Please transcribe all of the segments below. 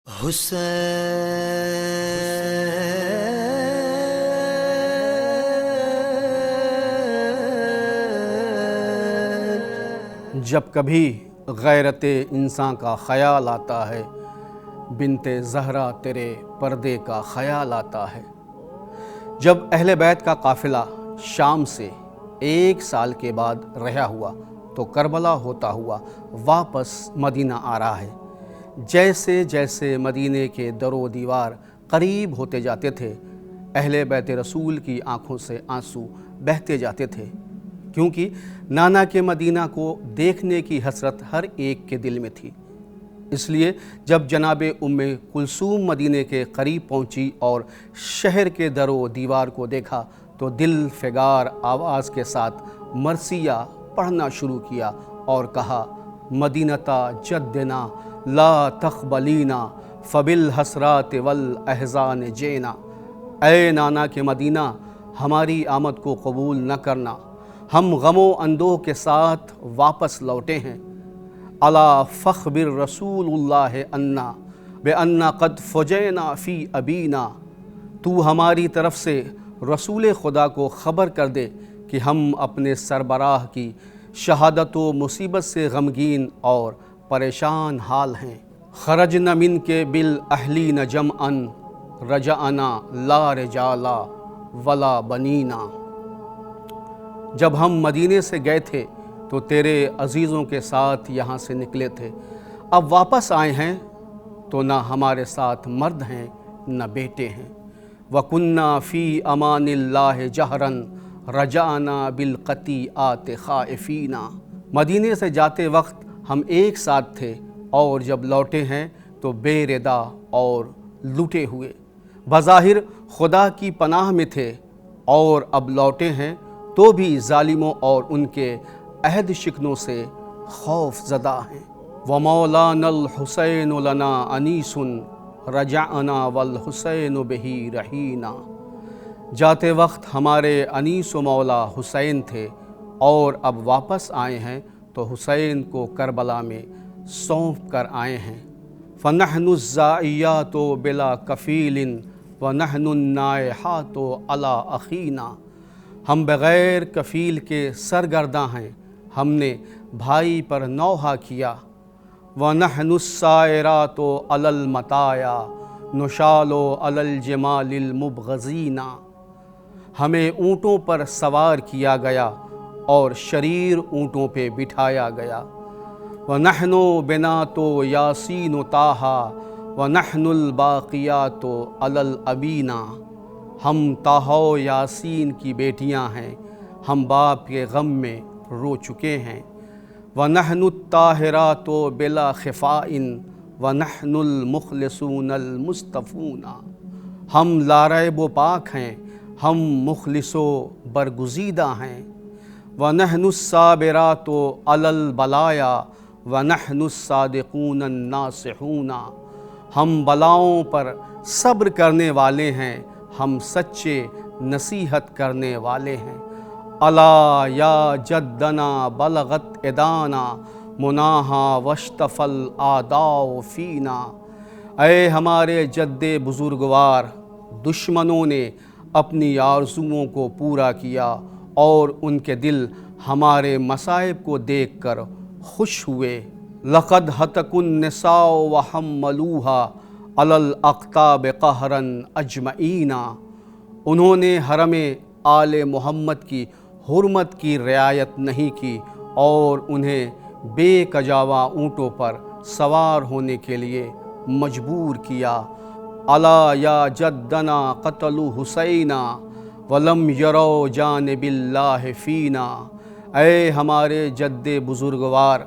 جب کبھی غیرت انسان کا خیال آتا ہے، بنت زہرا تیرے پردے کا خیال آتا ہے۔ جب اہل بیت کا قافلہ شام سے 1 سال کے بعد رہا ہوا تو کربلا ہوتا ہوا واپس مدینہ آ رہا ہے۔ جیسے جیسے مدینے کے در و دیوار قریب ہوتے جاتے تھے، اہل بیت رسول کی آنکھوں سے آنسو بہتے جاتے تھے، کیونکہ نانا کے مدینہ کو دیکھنے کی حسرت ہر ایک کے دل میں تھی۔ اس لیے جب جناب ام کلثوم مدینے کے قریب پہنچی اور شہر کے در و دیوار کو دیکھا تو دل فگار آواز کے ساتھ مرثیہ پڑھنا شروع کیا اور کہا: مدینتا جدنا لا تقبلینا فبالحسرات والاحزان جینا۔ اے نانا کے مدینہ، ہماری آمد کو قبول نہ کرنا، ہم غم و اندوہ کے ساتھ واپس لوٹے ہیں۔ الا فخبر رسول اللہ انا بأنا قد فجینا فی ابینا۔ تو ہماری طرف سے رسول خدا کو خبر کر دے کہ ہم اپنے سربراہ کی شہادت و مصیبت سے غمگین اور پریشان حال ہیں۔ خرجنا من کے بالاہلین جمعا رجعنا لا رجالا ولا بنینا۔ جب ہم مدینے سے گئے تھے تو تیرے عزیزوں کے ساتھ یہاں سے نکلے تھے، اب واپس آئے ہیں تو نہ ہمارے ساتھ مرد ہیں نہ بیٹے ہیں۔ وَكُنَّا فِي أَمَانِ اللَّهِ جَهْرًا رَجَعْنَا بِالْقَطِيعَاتِ خَائِفِينَ۔ مدینے سے جاتے وقت ہم ایک ساتھ تھے اور جب لوٹے ہیں تو بے ردا اور لٹے ہوئے۔ بظاہر خدا کی پناہ میں تھے اور اب لوٹے ہیں تو بھی ظالموں اور ان کے عہد شکنوں سے خوف زدہ ہیں۔ وَمَوْلَانَا الْحُسَيْنُ لَنَا أَنِيسٌ رَجَعْنَا وَالْحُسَيْنُ بِهِ رَحِينَ۔ جاتے وقت ہمارے انیس و مولا حسین تھے اور اب واپس آئے ہیں تو حسین کو کربلا میں سونپ کر آئے ہیں۔ فَنَحْنُ الزَّائِيَاتُ بِلَا كَفِيلٍ وَنَحْنُ النَّائِحَاتُ عَلَىٰ أَخِينَا۔ ہم بغیر کفیل کے سرگرداں ہیں، ہم نے بھائی پر نوحہ کیا۔ وَنَحْنُ السَّائِرَاتُ عَلَى الْمَطَايَا نُشَالُ عَلَى الْجِمَالِ الْمُبْغَضِينَ۔ ہمیں اونٹوں پر سوار کیا گیا اور شریر اونٹوں پہ بٹھایا گیا۔ وَنَحْنُ بِنَاتُ یاسین طٰہٰ وَنَحْنُ الْبَاقِیَاتُ عَلَى الْأَبِینَ۔ ہم طٰہٰ و یاسین کی بیٹیاں ہیں، ہم باپ کے غم میں رو چکے ہیں۔ وَنَحْنُ الطَّاہِرَاتُ بِلَا خِفَاءٍ وَنَحْنُ الْمُخْلِصُونَ الْمُصْطَفُونَ۔ ہم لاریب و پاک ہیں، ہم مخلص و برگزیدہ ہیں۔ وَنَحْنُ الصَّابِرَاتُ عَلَى الْبَلَايَا وَنَحْنُ الصَّادِقُونَ النَّاصِحُونَ۔ ہم بلاؤں پر صبر کرنے والے ہیں، ہم سچے نصیحت کرنے والے ہیں۔ الا یا جدنا بلغت ادانا مناہا واشتفى الاعداء فینا۔ اے ہمارے جد بزرگوار، دشمنوں نے اپنی آرزوؤں کو پورا کیا اور ان کے دل ہمارے مصائب کو دیکھ کر خوش ہوئے۔ لقد هتكوا النساء وحملوها على الاقطاب قهرا اجمعین۔ انہوں نے حرم آل محمد کی حرمت کی رعایت نہیں کی اور انہیں بے کجاوا اونٹوں پر سوار ہونے کے لیے مجبور کیا۔ الا یا جدنا قتلوا حسینا ولم یروا جانب اللہ فینا۔ اے ہمارے جد بزرگوار،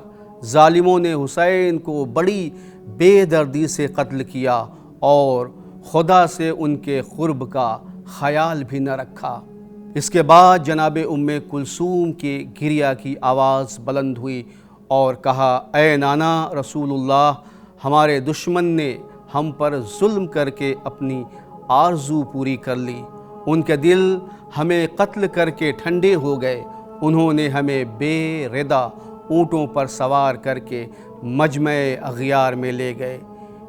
ظالموں نے حسین کو بڑی بے دردی سے قتل کیا اور خدا سے ان کے قرب کا خیال بھی نہ رکھا۔ اس کے بعد جناب ام کلثوم کی گریہ کی آواز بلند ہوئی اور کہا: اے نانا رسول اللہ، ہمارے دشمن نے ہم پر ظلم کر کے اپنی آرزو پوری کر لی، ان کے دل ہمیں قتل کر کے ٹھنڈے ہو گئے، انہوں نے ہمیں بے ردا اونٹوں پر سوار کر کے مجمع اغیار میں لے گئے۔